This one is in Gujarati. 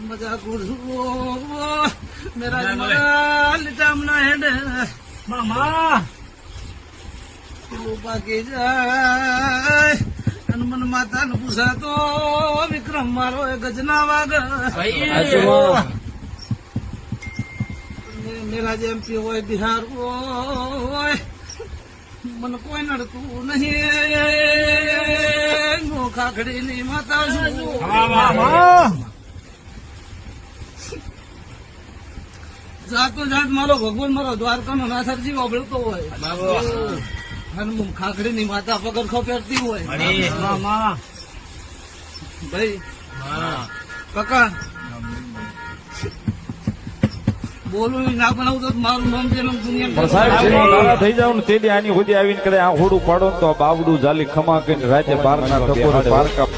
મજા કરું મેરા મગા લીટામના હેડે મામા બાકી જાય અને મન માતાને પૂછાતો વિક્રમ મારો એ ગજના વાગ મેરા જેમ પી હોય બિહાર હોય મને કોઈ નડતું નહીં ખાખડી ની માતા છું જાતો જાત મારો ભગવાન મારો દ્વારકાનો નાથરજી વાપરતો હોય અને હું ખાખડી ની માતા પગર ખપેરતી હોય ભાઈ કાકા બોલું ના બનાવું તો મારું નામ છે દુનિયા સાહેબ થઈ જાવ ને તેડી આની સુધી આવીને કરે આ હોડું પાડો તો બાવડું જાલી ખમા કરીને રાજ્ય બાર ના પારકા